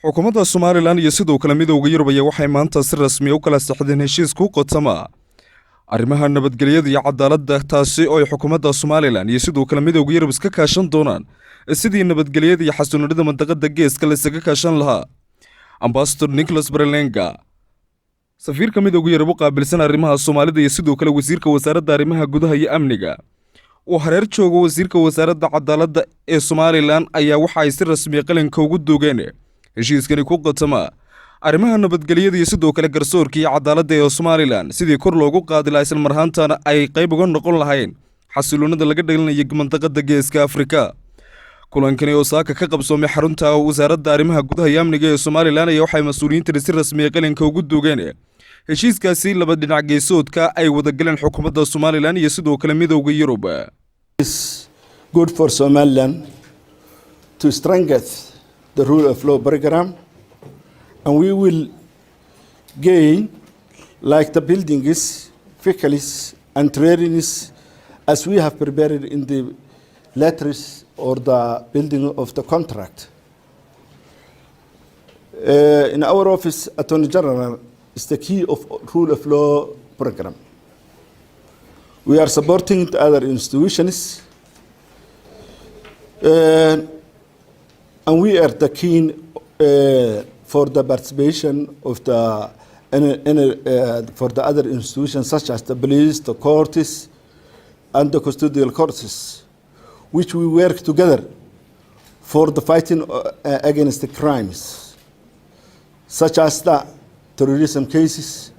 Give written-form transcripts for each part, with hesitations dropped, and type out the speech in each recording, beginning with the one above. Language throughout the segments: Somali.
xukuumadda Somaliland iyo sidoo kale Midawga Yurub ayaa waxay maanta si rasmi ah u kala saxdeen heshiis ku qotama arrimaha nabadgelyada iyo cadaaladda taasi oo ay xukuumadda Somaliland iyo sidoo kale Midawga Yurub iska kaashan doonaan sidii nabadgelyada iyo xasiloonida mandaqada geeska la isaga kaashan lahaa. Ambassador Nicholas Berlenga safiirka Midawga Yurub qaabilsan arrimaha Soomaalida iyo sidoo kale wasiirka wasaaradda arrimaha gudaha iyo amniga oo hareer jooga wasiirka wasaaradda cadaaladda ee Somaliland ayaa waxa ay si rasmi ah qalinka ugu doogeen heshiiskani ku qotama arrimaha nabadgelyada iyo sidoo kale garsoorka iyo cadaaladda ee Somaliland sidii kor loogu qaadi lahaa isla marhaantana ay qayb uga noqon lahayn xasiloonida laga dhaglanayo mandaqada geeska Afrika. kulankani oo saaka ka qabsoomay xarunta wasaaradda arrimaha gudaha iyo amniga ee Somaliland ayaa waxay mas'uuliyiinta si rasmi ah qalinka ugu doogeen heshiiskaasi laba dhinac geesoodka ay wada galeen xukuumadda Somaliland iyo sidoo kale Midawga Yurub. It's good for Somaliland to strengthen the rule of law program, and we will gain like the buildings, faculties and trainings as we have prepared in the letters or the building of the contract. In our office, Attorney General is the key of rule of law program. We are supporting the other institutions, and we are the keen for the participation of the for the other institutions such as the police, the courts, and the custodial courts, which we work together for the fighting against the crimes, such as the terrorism cases,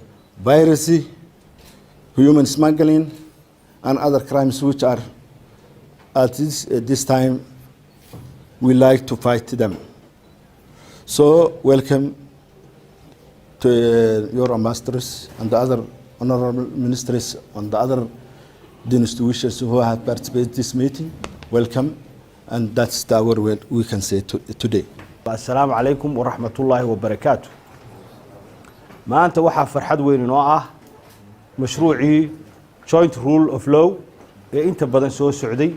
piracy, human smuggling, and other crimes which are at this time we like to fight them. So welcome to your ambassadors and the other honorable ministers and the other institutions who have participated in this meeting. Welcome, and that's the word we can say today. Assalamu alaikum wa rahmatullahi wa barakatuh. maanta waxaa farxad weyn inoo ah mashruucii joint rule of law ee inta badan soo socday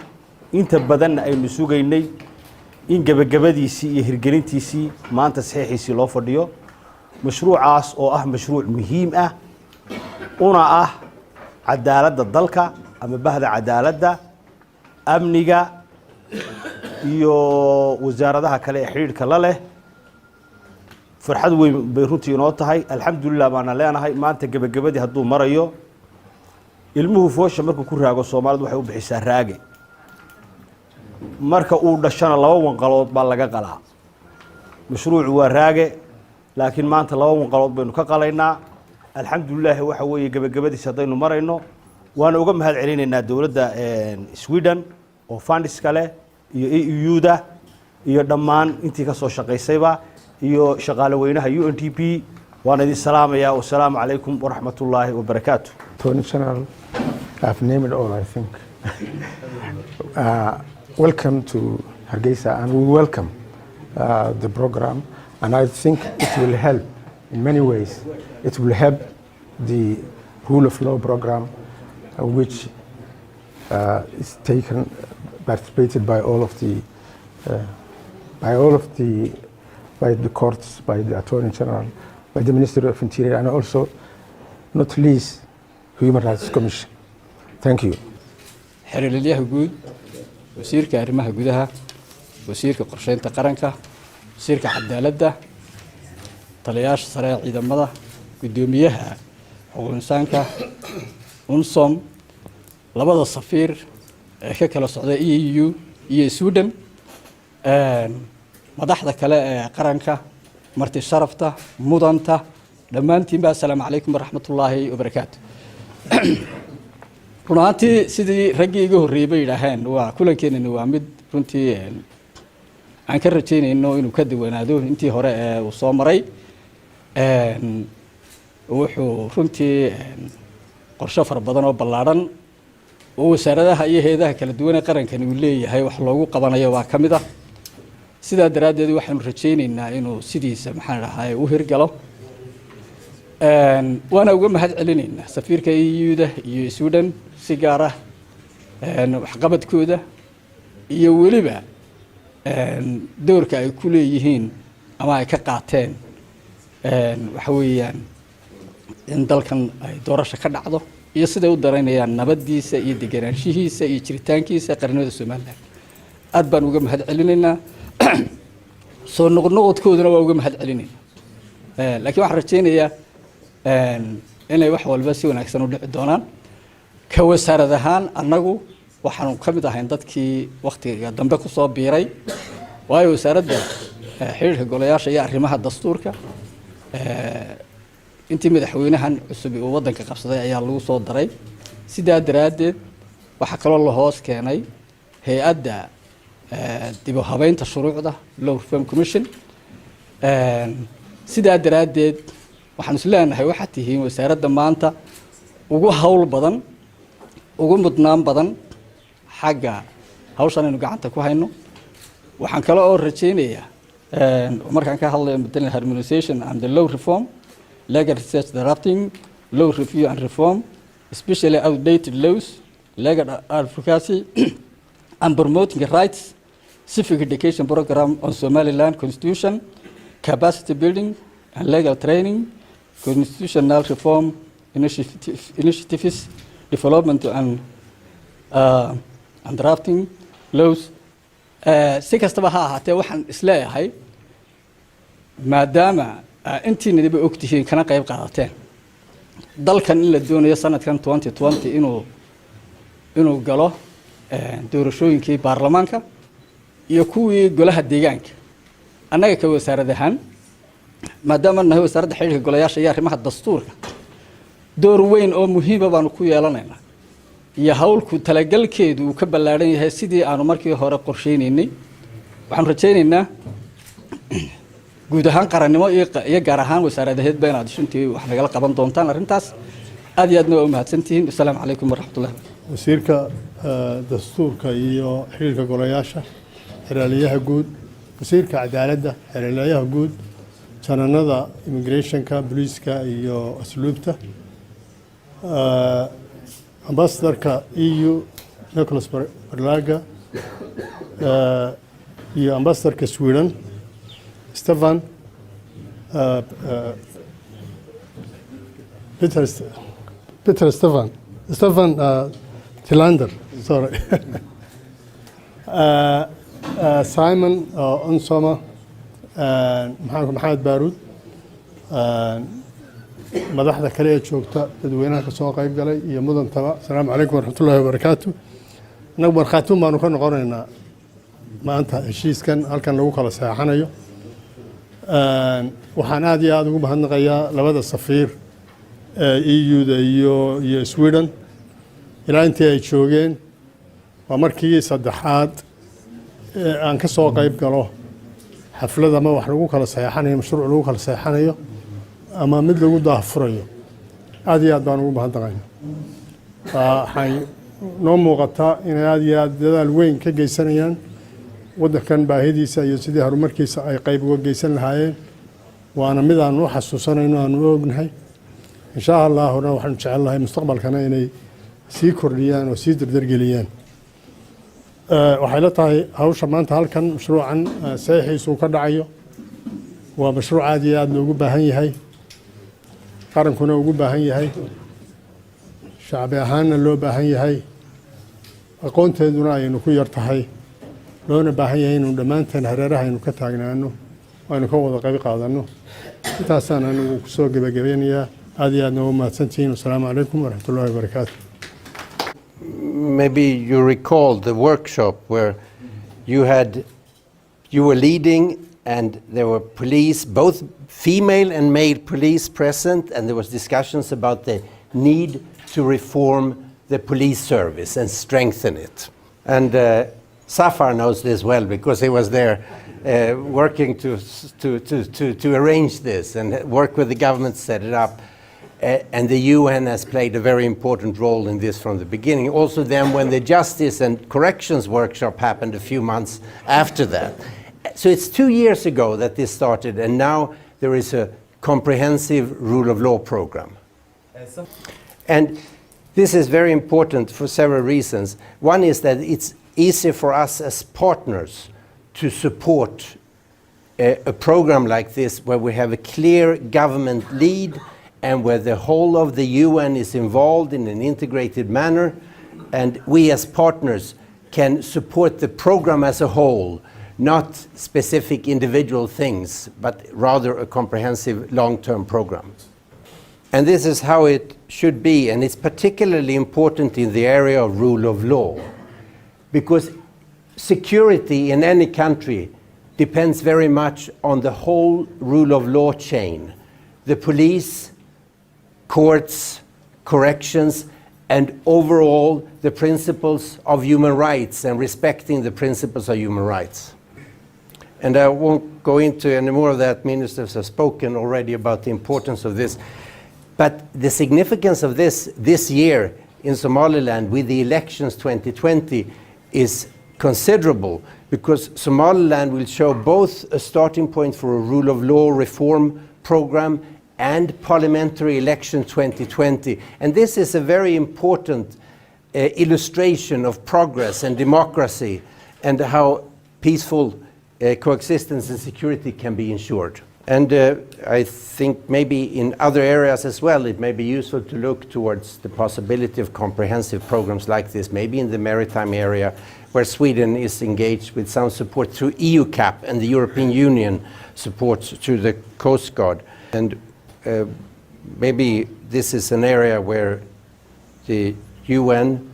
inta badan aynu sugaynay in gabagabadiisii iyo hirgelintiisii maanta saxiixiisii loo fadhiyo mashruucaas oo ah mashruuc muhiim ah una ah cadaaladda dalka ama bahda cadaaladda amniga iyo wasaaradaha kale ee xiriirka la leh farxad weyn bay runtii inoo tahay alxamdulillah baana leenahay maanta gabagabadii hadduu marayo ilmuhu foosha markuu ku raago Soomaalidu waxay u bixisaa raage marka uu dhashana laba wanqalood baa laga qalaa mashruucu waa raage laakiin maanta laba wanqalood baynu ka qalaynaa alxamdulillah waxa weeye gabagabadiisa haddaynu marayno waana uga mahad celinaynaa dawladda Sweden oo funds kale iyo EU-da iyo dhammaan intii ka soo shaqaysayba iyo shaqaale weynaha UNDP waan idin salaamayaa wassalaamu calaykum wa rahmatullaahi wa barakaatuh. Attorney General, I've named it all, I think. Welcome to Hargeisa, and we welcome the program, and I think it will help in many ways. It will help the rule of law program, which is participated by all of the courts, by the Attorney General, by the Ministry of Interior, and also, not least, Human Rights Commission. Thank you. xiriiryaha guud wasiirka arrimaha gudaha wasiirka qorsheynta qaranka wasiirka cadaaladda taliyaasha sare ee ciidamada gudoomiyaha xuquuqinsaanka unsom labada safiir ee ka kala socda EU iyo Sweden madaxda kale ee qaranka marti sharafta mudanta dhammaantiinba assalaamu calaykum wa rahmatullaahi wa barakaatuh. runtii sidii raggii iga horreeyay yiraahdeen waa kulankeenani waa mid runtii aan ka rajaynayno inuu ka duwanaado intii hore ee uu soo maray wuxuu runtii qorshe far badan oo ballaaran oo wasaaradaha iyo hay'adaha kala duwan ee qarankani uu leeyahay wax loogu qabanayo waa kamid ah sidaa daraadeed waxaanu rajaynaynaa inuu sidiisa maxaan rahay u hirgalo waana uga mahad celinaynaa safiirka EU-da iyo Sweden si gaar ah waxqabadkooda iyo waliba doorka ay ku leeyihiin ama ay ka qaateen waxa weeyaan in dalkan ay doorasho ka dhacdo iyo siday u daraynayaan nabadiisa iyo deganaanshihiisa iyo jiritaankiisa qarnimada Somaliland aad baan uga mahad celinaynaa soo noqnoqodkooduna waa uga mahad celinaynaa laakiin waxaan rajaynayaa inay wax walba si wanaagsan u dhici doonaan ka wasaarad ahaan annagu waxaanu ka mid ahayn dadkii waqtiga dambe ku soo biiray waayo wasaaradda xiriirka golayaasha iyo arrimaha dastuurka intii madaxweynahan cusub uu wadanka qabsaday ayaa lagu soo daray sidaa daraadeed waxa kaloo la hoos keenay hay'adda dib u habeynta shuruucda Law Reform Commission sidaa daraadeed waxaan is leenahay waxa tihiin wasaaradda maanta ugu hawl badan ugu mudnaan badan xagga hawshan aynu gacanta ku hayno waxaan kale oo rajaynayaa markaan ka hadlayo midna harmonization and the law reform legal research drafting law review and reform especially outdated laws legal advocacy and promoting rights civic education program on Somaliland constitution capacity building and legal training constitutional reform initiatives development and drafting laws si kastaba ha ahaatee waxaan isleeyahay maadaama intiinaba ogtihiin kana qayb qaadateen dalkan in la doonayo sanadkan 2020 inuu galo doorashooyinkii baarlamaanka iyo kuwii golaha deegaanka annaga ka wasaarad ahaan maadaama nahay wasaaradda xiriirka golayaasha iyo arrimaha dastuurka door weyn oo muhiim ah baanu ku yeelanaynaa iyo hawlku talagalkeedu uu ka ballaaran yahay sidii aanu markii hore qorsheynaynay waxaan rajaynaynaa guud ahaan qarannimo iyo gaar ahaan wasaaradaheed baa inaad shuntii wax nagala qaban doontaan arrintaas aad iyo aadna waa u mahadsantihiin assalaamu calaykum waraxmatullahi wasiirka dastuurka iyo xiriirka golayaasha xiriiryaha guud wasiirka cadaaladda xiriiryaha guud jananada immigrationka booliiska iyo asluubta ambassadorka EU Nicholas Berlaga iyo ambassadorka Sweden Stefan Peter Stefan Tillander sorry Simon Onsoma Maxamed Baruud madaxda kale ee joogta dadweynaha ka soo qayb galay iyo mudantaba assalaamu calaykum waraxmatullaahi wabarakaatu anagu markhaatuun baanu ka noqonaynaa maanta heshiiskan halkan lagu kala saxanayo waxaan aad iyo aad ugu mahadnaqayaa labada safiir ee EU-da iyo Sweden ilaa intii ay joogeen waa markii saddexaad aan ka soo qayb galo xaflad ama wax lagu kala saxanayo mashruuc lagu kala saxanayo ama mid lagu daahfurayo aad iyo aad baan ugu mahadnaqaynaa waxay noo muuqataa inay aad iyo aad dadaal weyn ka geysanayaan waddankan baahidiisa iyo sidii horumarkiisa ay qayb uga geysan lahaayeen waana mid aan u xasuusanayno aan u ognahay insha allahuna waxaan jecelnahay mustaqbalkana inay sii kordhiyaan oo sii dardargeliyaan waxay la tahay hawsha maanta halkan mashruucan saxiixiisu ka dhacayo waa mashruuc aad iyo aad loogu baahan yahay qarankuna ugu baahan yahay shacbi ahaanna loo baahan yahay aqoonteeduna ayaynu ku yar tahay loona baahan yahay inuu dhammaanteen hareeraha aynu ka taagnaano aynu ka wada qayb qaadanno intaasaan anigu kusoo gebagabeynayaa aad iyo aadna ugu mahadsantihiin wasalaamu calaykum waraxmatullaahi wabarakaatu. Maybe you recall the workshop where you were leading and there were police, both female and male police present, and there was discussions about the need to reform the police service and strengthen it. And Safar knows this well because he was there working to arrange this and work with the government to set it up. And the UN has played a very important role in this from the beginning. Also then when the Justice and Corrections workshop happened a few months after that. So it's 2 years ago that this started, and now there is a comprehensive rule of law program. And this is very important for several reasons. One is that it's easy for us as partners to support a program like this where we have a clear government lead and where the whole of the UN is involved in an integrated manner, and we as partners can support the program as a whole, not specific individual things, but rather a comprehensive long-term program. And this is how it should be, and it's particularly important in the area of rule of law, because security in any country depends very much on the whole rule of law chain. The police, courts, corrections, and overall the principles of human rights and respecting the principles of human rights. And I won't go into any more of that. Ministers have spoken already about the importance of this. But the significance of this year in Somaliland with the elections 2020 is considerable, because Somaliland will show both a starting point for a rule of law reform program and parliamentary election 2020. And this is a very important illustration of progress and democracy and how peaceful coexistence and security can be ensured. And I think maybe in other areas as well, it may be useful to look towards the possibility of comprehensive programs like this, maybe in the maritime area, where Sweden is engaged with some support through EU CAP and the European Union support through the Coast Guard. And maybe this is an area where the UN,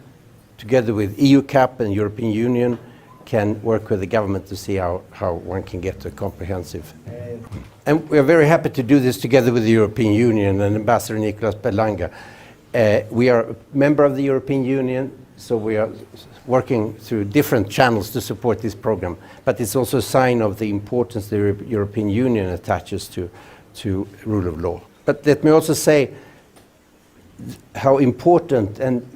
together with EU CAP and European Union, can work with the government to see how one can get a comprehensive. And we are very happy to do this together with the European Union and Ambassador Nicolas Belanga. We are a member of the European Union, so we are working through different channels to support this program. But it's also a sign of the importance the European Union attaches to rule of law. But let me also say how important and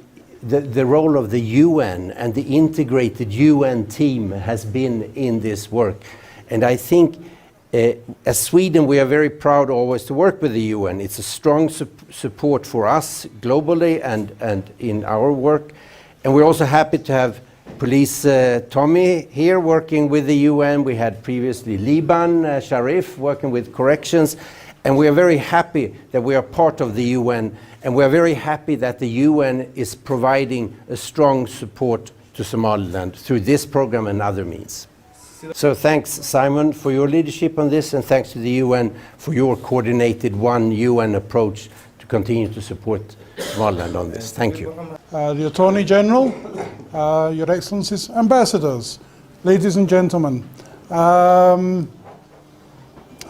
the role of the UN and the integrated UN team has been in this work. And I think as Sweden, we are very proud always to work with the UN. It's a strong support for us globally and in our work. And we're also happy to have Police Tommy here working with the UN. We had previously Liban Sharif working with corrections. And we are very happy that we are part of the UN, and we are very happy that the UN is providing a strong support to Somaliland through this program and other means. So thanks, Simon, for your leadership on this, and thanks to the UN for your coordinated one UN approach to continue to support Somaliland on this. Thank you. The Attorney General, Your Excellencies, Ambassadors, ladies and gentlemen.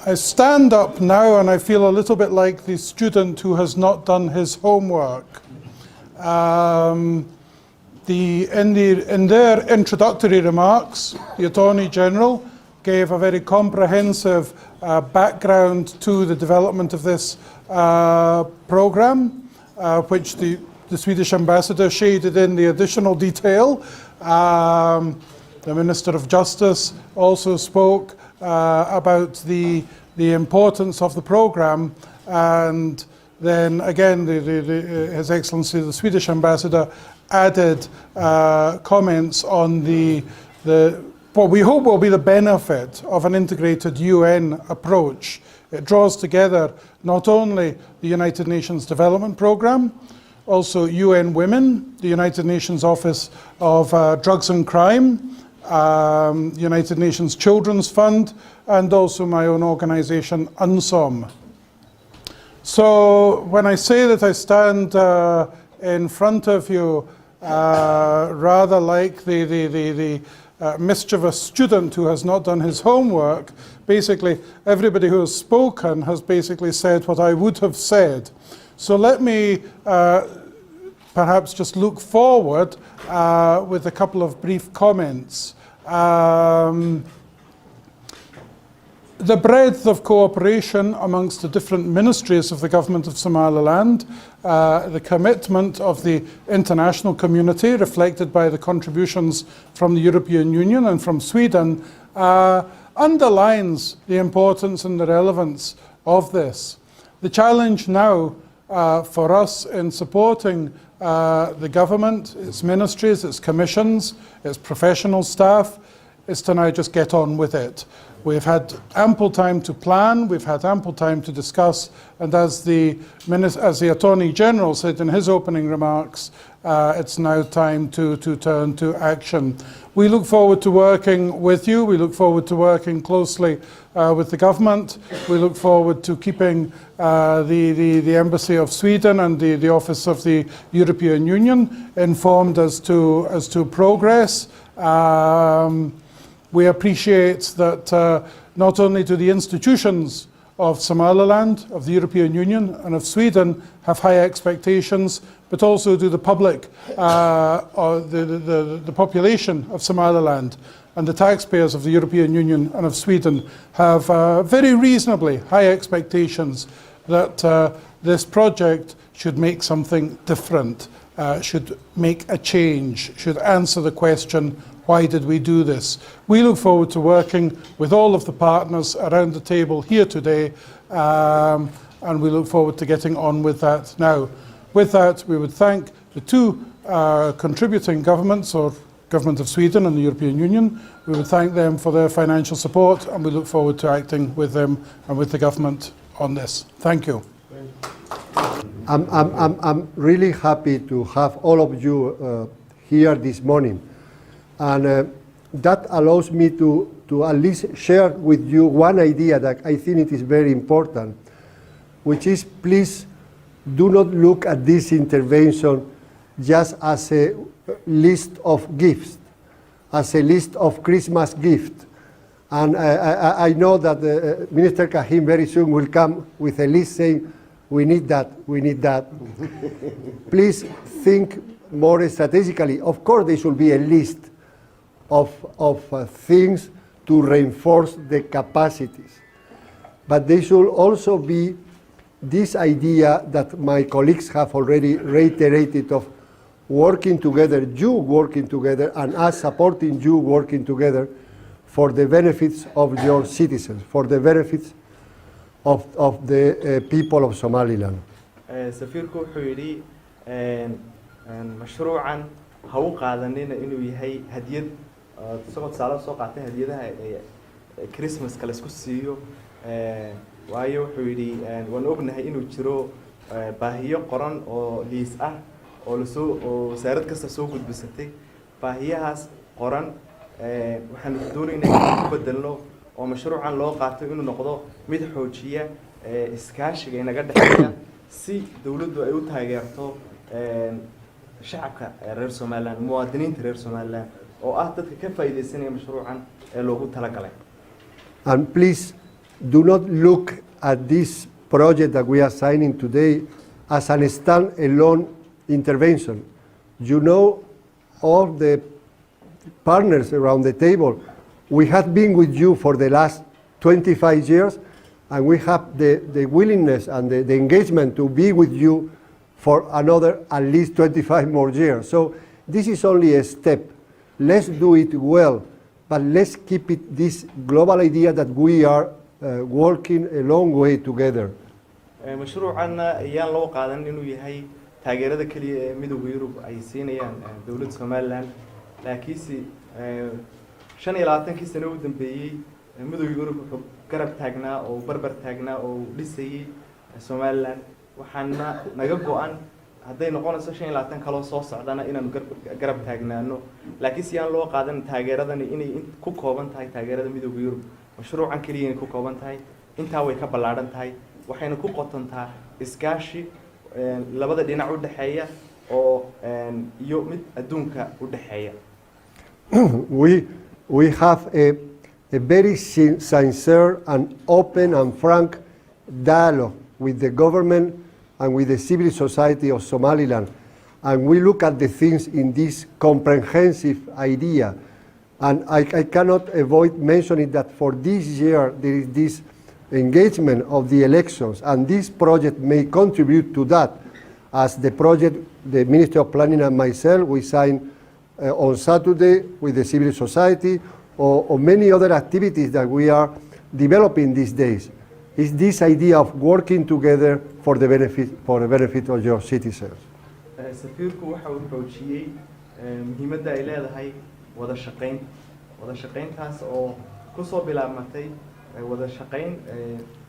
I stand up now and I feel a little bit like the student who has not done his homework. In their introductory remarks, the Attorney General gave a very comprehensive background to the development of this program, which the Swedish ambassador shaded in the additional detail. The Minister of Justice also spoke about the importance of the program, and then again His Excellency the Swedish ambassador added comments on what we hope will be the benefit of an integrated UN approach. It draws together not only the United Nations Development Programme, also UN Women, the United Nations Office of Drugs and Crime, United Nations Children's Fund, and also my own organisation, UNSOM. So when I say that I stand in front of you rather like the mischievous student who has not done his homework, basically everybody who has spoken has basically said what I would have said. So let me perhaps just look forward with a couple of brief comments. The breadth of cooperation amongst the different ministries of the government of Somaliland, the commitment of the international community reflected by the contributions from the European Union and from Sweden underlines the importance and the relevance of this. The challenge now for us in supporting the government, its ministries, its commissions, its professional staff, is to now just get on with it. We've had ample time to plan, we've had ample time to discuss, and as the Attorney General said in his opening remarks, it's now time to turn to action. We look forward to working with you. We look forward to working closely with the government. We look forward to keeping the Embassy of Sweden and the Office of the European Union informed as to progress. We appreciate that not only do the institutions of Somaliland, of the European Union and of Sweden have high expectations, but also do the public, or the population of Somaliland and the taxpayers of the European Union and of Sweden have very reasonably high expectations that this project should make something different, should make a change, should answer the question, why did we do this? We look forward to working with all of the partners around the table here today, and we look forward to getting on with that now. With that, we would thank the two contributing governments, or Government of Sweden and the European Union. We would thank them for their financial support, and we look forward to acting with them and with the government on this. Thank you. I'm really happy to have all of you here this morning. And that allows me to at least share with you one idea that I think it is very important, which is, please do not look at this intervention just as a list of gifts, as a list of Christmas gifts. And I know that Minister Kahim very soon will come with a list saying, we need that, we need that. Please think more strategically. Of course, there should be a list of things to reinforce the capacities. But there should also be this idea that my colleagues have already reiterated of working together, you working together, and us supporting you working together for the benefits of your citizens, for the benefits of the people of Somaliland. سفيركو وحيري مشروعا هو قادنين إنه يهي هدية سقط سالة سوق عتين هدية كريسماس كلاسكوسيو وأيو حيري ونوبنا إنه يشرو باهية قرن أو ليس أو لسو أو سيرت كسر سوق بسنتي باهية هاس قرن وحندون إنه بدلنا ومشروعا لو قاتل إنه نقضه مدحوجية إسكاش جينا قد حاجة سي دولة أيوة تاجرته شعبك رير سومالان مواطنين رير سومالان أو أعتقد كيف إذا سنة مشروعا لو تلاقى. And please do not look at this project that we are signing today as an stand-alone intervention. You know, all the partners around the table, we have been with you for the last 25 years, and we have the willingness and the engagement to be with you for another at least 25 more years. So this is only a step. Let's do it well, but let's keep it this global idea that we are working a long way together. مشروعنا يان لو قادن إنه يهي تاجرة كلي ميدوغا يوروب أي سينيان دولة سوماليلاند لكيسي شن يلاتن كيس نودن بيجي ميدوغا يوروب قرب تاجنا أو بربر تاجنا أو لسه سوماليلاند وحنا نجبو أن هذي نقول شن يلاتن خلاص صوص عدنا إن قرب تاجنا إنه لكيسي يان لو قادن تاجرة إني كوكوبان تاي تاجرة ميدوغا يوروب مشروعا كلي إن كوكوبان تاي إنت هو يكبلادن تاي وحين كوكوتن تاي إسكاشي لبدا دينا ودحية أو يوم الدنيا ودحية. We have a very sincere and open and frank dialogue with the government and with the civil society of Somaliland, and we look at the things in this comprehensive idea. And I cannot avoid mentioning that for this year there is this engagement of the elections, and this project may contribute to that. As the project, the Ministry of Planning and myself, we signed on Saturday with the civil society, or many other activities that we are developing these days. It's this idea of working together for the benefit of your citizens. سفيركو وحاول حوشيي مهمة إلى هاي وذا شقين تاس أو kusoo bilaabmatay wada shaqayn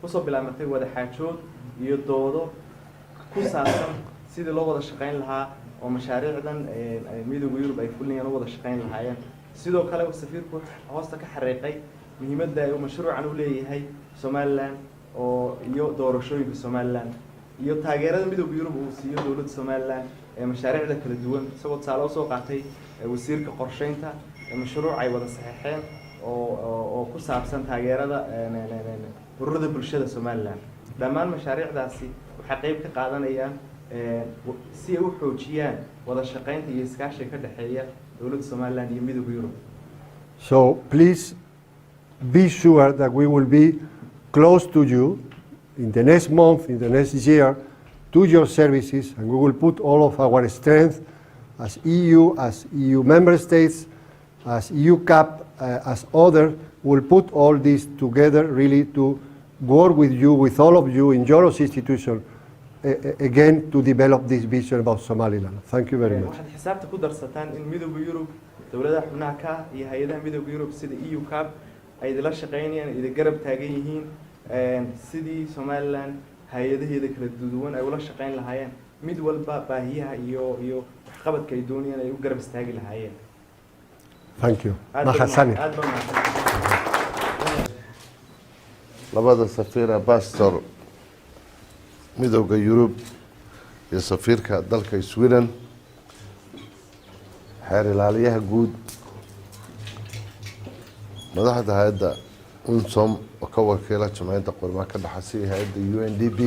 kusoo bilaabmatay wada xaajood iyo doodo ku saabsan sidii loo wada shaqayn lahaa oo mashaariicdan midowga Yurub ay fulinayaan wada shaqayn lahaayeen sidoo kale safiirku hoosta ka xariiqay muhiimadda ay mashruucan u leeyahay Somaliland oo iyo doorashooyinka Somaliland iyo taageerada midowga Yurub uu siiyo dawladda Somaliland ee mashaariicda kala duwan isagoo taalo soo qaatay wasiirka qorsheynta mashruuc ay wada saxeexeen oo ku saabsan taageerada ururada bulshada Somaliland dhammaan mashaariicdaasi waxay qayb ka qaadanayaan si ay u xoojiyaan wada shaqaynta iyo iskaashiga ka dhaxeeya dawladda Somaliland iyo midowga Yurub. So please be sure that we will be close to you in the next month, in the next year, to your services, and we will put all of our strength as EU member states, as EU CAP, as others, will put all this together really to work with you, with all of you in your institution, again to develop this vision about Somaliland. Thank you very much. waxaad xisaabta ku darsataan in midowga Yurub dawladaha xubnaha ka iyo hay'adaha midowga Yurub sida EU CAP ay la shaqeynayaan iyo garab taagan yihiin sidii Somaliland hay'adaheeda kala duwan ay ula shaqeyn lahaayeen mid walba baahiyaha iyo waxqabadka ay doonayaan ay u garab istaagi lahaayeen. Thank you. Mahasani. labada safiir ambassador midowga Yurub iyo safiirka dalka Sweden xeer ilaaliyaha guud madaxda hay'adda UNSOM oo ka wakiila jamaacadda qormaha ka dhaxasay hay'adda UNDP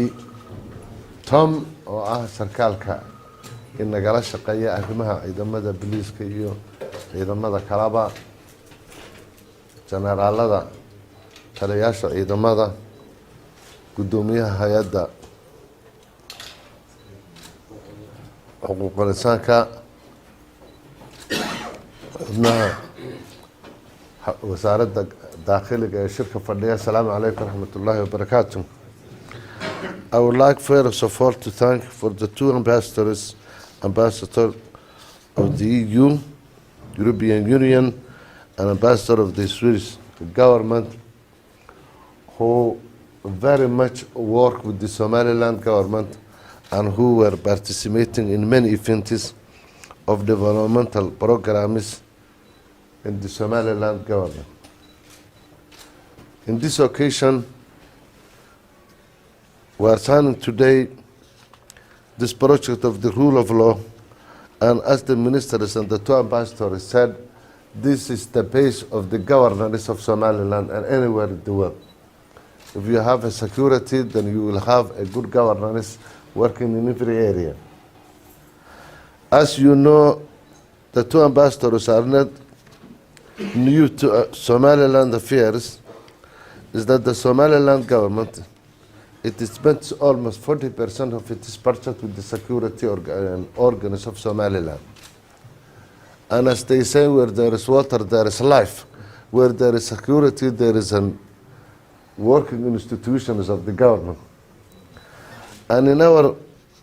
Tom oo ah sarkaalka in nagala shaqeeya arrimaha ciidamada booliiska iyo ciidamada kalaba generaalada taliyaasha ciidamada gudoomiyaha hay'adda xuquuqul insaanka xubnaha wasaaradda daakhiliga ee shirka fadhiya. Assalaamu calaykum waraxmatullaahi wabarakaatuh. I would like first of all to thank for the two ambassadors of the EU, European Union, and ambassador of the Swedish government who very much work with the Somaliland government and who were participating in many events of developmental programs in the Somaliland government. In this occasion, we are signing today this project of the rule of law, and as the ministers and the two ambassadors said, this is the base of the governance of Somaliland and anywhere in the world. If you have a security, then you will have a good governance working in every area. As you know, the two ambassadors are not new to Somaliland affairs, is that the Somaliland government, it spends almost 40% of its budget with the security organs of Somaliland. And as they say, where there is water, there is life. Where there is security, there is an working institutions of the government. And in our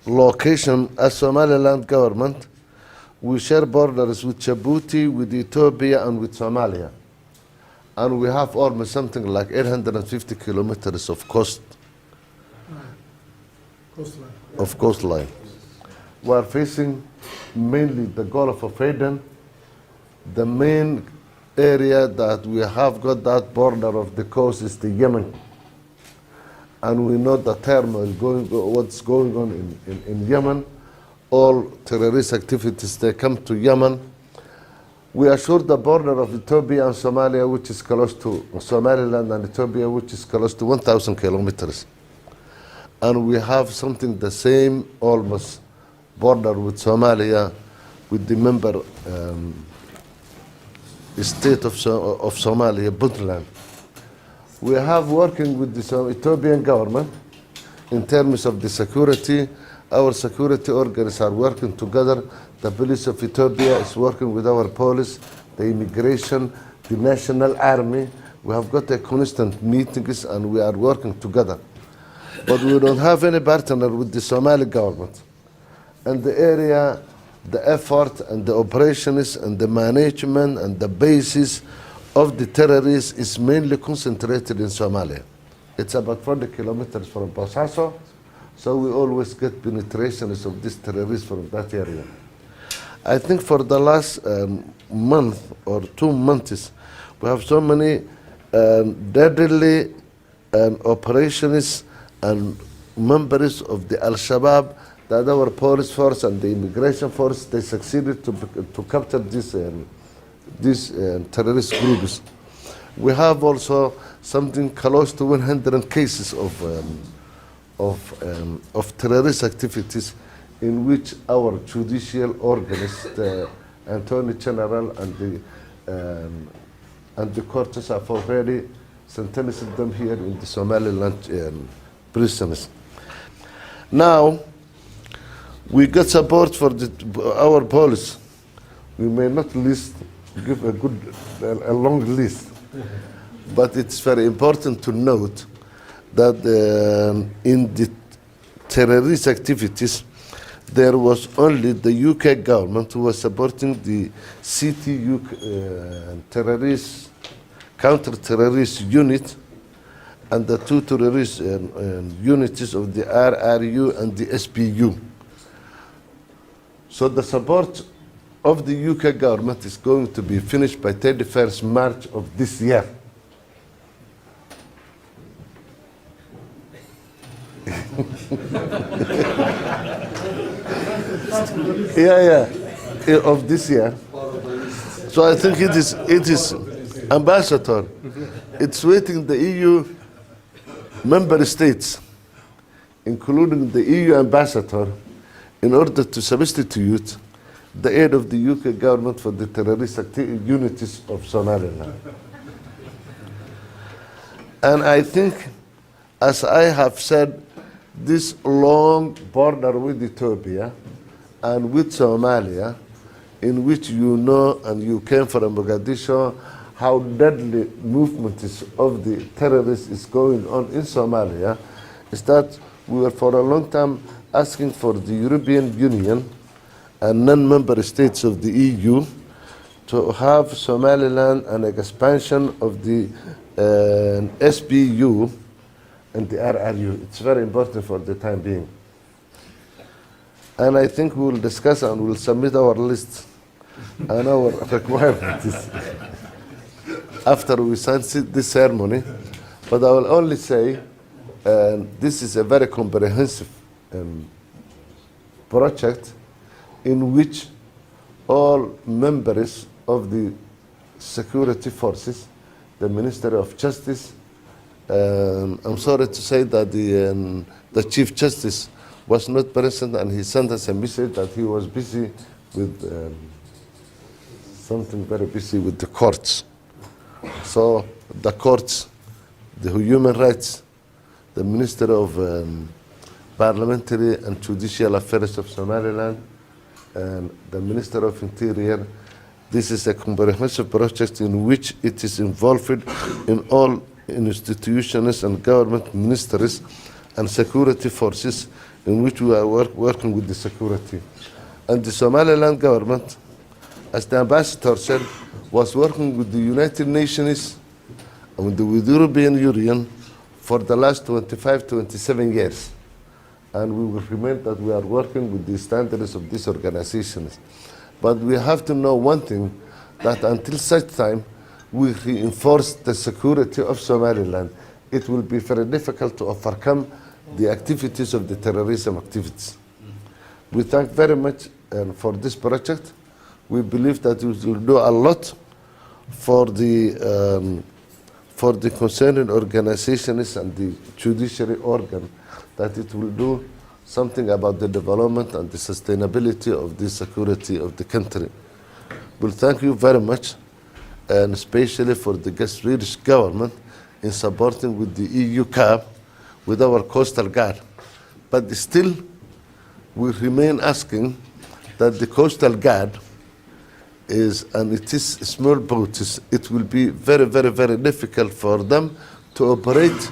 location as Somaliland government, we share borders with Djibouti, with Ethiopia, and with Somalia. And we have almost something like 850 kilometers of coastline. We are facing mainly the Gulf of Aden. The main area that we have got that border of the coast is the Yemen. And we know the turmoil what's going on in Yemen. All terrorist activities, they come to Yemen. We assure the border of Ethiopia and Somalia, which is close to Somaliland and Ethiopia, which is close to 1,000 kilometers. And we have something the same, almost border with Somalia, with the member state of Somalia, Puntland. We have working with the Ethiopian government in terms of the security. Our security organs are working together. The police of Ethiopia is working with our police, the immigration, the national army. We have got a constant meetings and we are working together. But we don't have any partner with the Somali government. And the area, the effort and the operations and the management and the basis of the terrorists is mainly concentrated in Somalia. It's about 40 kilometers from Bosaso, so we always get penetrations of these terrorists from that area. I think for the last month or 2 months, we have so many deadly operations and members of the Al-Shabaab that our police force and the immigration force, they succeeded to capture these terrorist groups. We have also something close to 100 cases of terrorist activities in which our judicial organist, the Attorney General and the courts have already sentenced them here in the Somaliland prisons. Now, we get support for our police. We may not give a long list, but it's very important to note that in the terrorist activities, there was only the UK government who was supporting the CTU counter-terrorist unit and the 2 terrorist units of the RRU and the SPU. So the support of the UK government is going to be finished by 31st March of this year. Of this year. So I think it is ambassador. It's waiting the EU member states, including the EU ambassador, in order to substitute the aid of the UK government for the terrorist unities of Somaliland. And I think, as I have said, this long border with Ethiopia and with Somalia, in which you know and you came from Mogadishu, how deadly movement of the terrorists is going on in Somalia, is that we were for a long time asking for the European Union and non-member states of the EU to have Somaliland an expansion of the SPU and the RRU. It's very important for the time being. And I think we will discuss and we will submit our list and our requirements after we sign this ceremony. But I will only say this is a very comprehensive project in which all members of the security forces, the Ministry of Justice, I'm sorry to say that the Chief Justice was not present, and he sent us a message that he was busy with something very busy with the courts. So the courts, the human rights, the Minister of Parliamentary and Judicial Affairs of Somaliland, and the Minister of Interior, this is a comprehensive project in which it is involved in all institutions and government ministries and security forces in which we are working with the security. And the Somaliland government, as the ambassador said, was working with the United Nations and with the European Union for the last 25, 27 years. And we will remain that we are working with the standards of these organizations. But we have to know one thing, that until such time we reinforce the security of Somaliland, it will be very difficult to overcome the activities of the terrorism activities. We thank very much for this project. We believe that it will do a lot for the concerned organizations and the judiciary organ, that it will do something about the development and the sustainability of the security of the country. Well, thank you very much, and especially for the Swedish government in supporting with the EU CAB, with our coastal guard. But still, we remain asking that the coastal guard is, and it is small boats, it will be very, very, very difficult for them to operate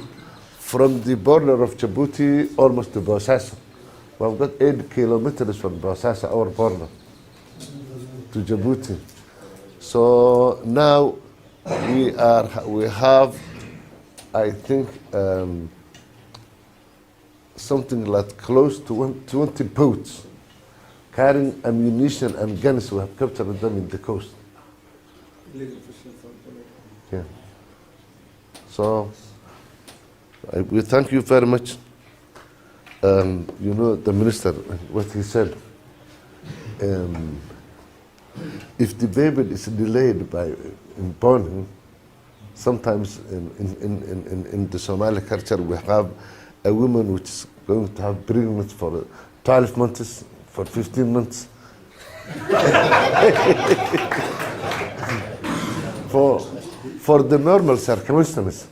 from the border of Djibouti almost to Bosaso. We've got 8 kilometers from Bosaso, our border, to Djibouti. So now we have, I think, something like close to 20 boats carrying ammunition and guns. We have captured them in the coast. Yeah. So we thank you very much. You know, the minister, what he said, if the baby is delayed in born, sometimes in the Somali culture we have a woman which is going to have pregnant for 12 months, for 15 months. For the normal circumstances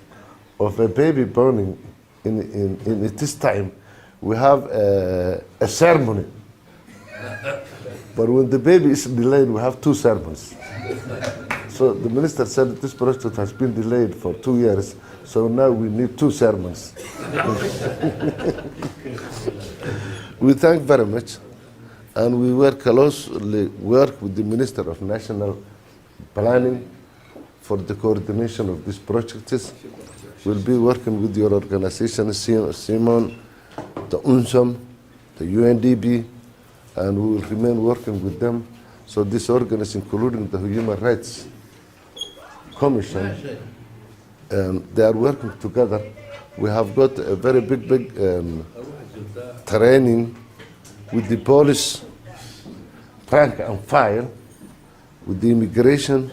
of a baby born in this time, we have a ceremony. But when the baby is delayed, we have 2 ceremonies. So the minister said this project has been delayed for 2 years, so now we need 2 ceremonies. We thank very much, and we work closely with the Minister of National Planning for the coordination of these projects. We'll be working with your organization, Simon, the UNSOM, the UNDP, and we will remain working with them. So this organization, including the Human Rights Commission, they are working together. We have got a very big training with the police, rank and file, with the immigration,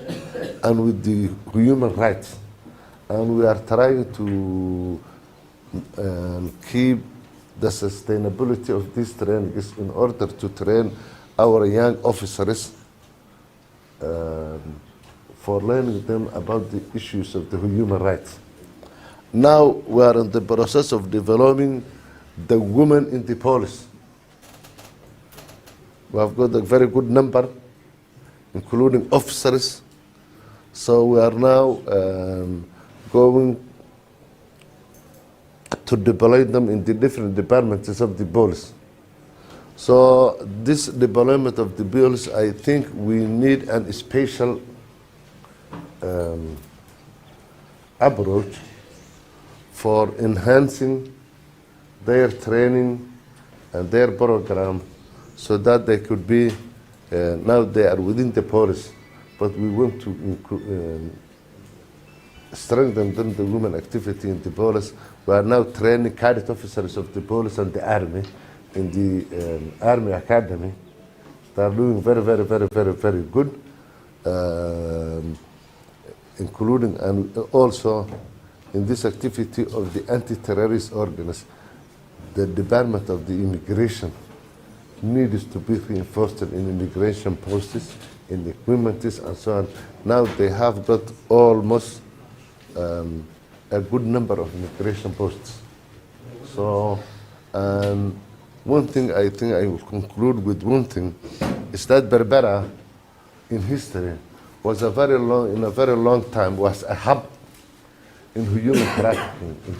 and with the human rights. And we are trying to keep the sustainability of these trainings in order to train our young officers for learning them about the issues of the human rights. Now we are in the process of developing the women in the police. We have got a very good number, including officers. So we are now going to deploy them in the different departments of the police. So this deployment of the police, I think we need a special approach for enhancing their training and their program so that they could be, now they are within the police, but we want to strengthen the women activity in the police. We are now training cadet officers of the police and the army in the Army Academy. They are doing very good, including and also in this activity of the anti-terrorist organization. The Department of the Immigration needs to be reinforced in immigration posts, in equipment and so on. Now they have got almost a good number of immigration posts. So, one thing I think I will conclude with one thing is that Berbera in history was in a very long time was a hub in human trafficking in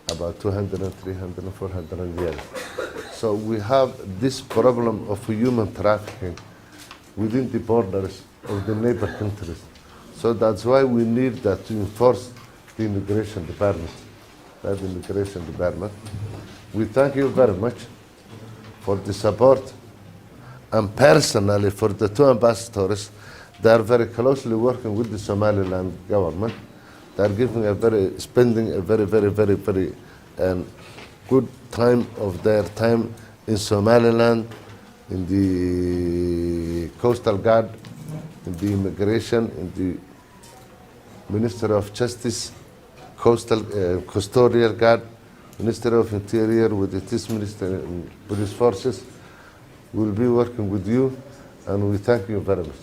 the about 200, 300, 400 years. So we have this problem of human trafficking within the borders of the neighbor countries. So that's why we need that to enforce the immigration department, that immigration department. We thank you very much for the support, and personally for the 2 ambassadors. They are very closely working with the Somaliland government. They are spending a very good time of their time in Somaliland, in the Coastal Guard, in the immigration, in the Ministry of Justice, Custodial Guard, Ministry of Interior, with its Minister and Police Forces. We'll be working with you, and we thank you very much.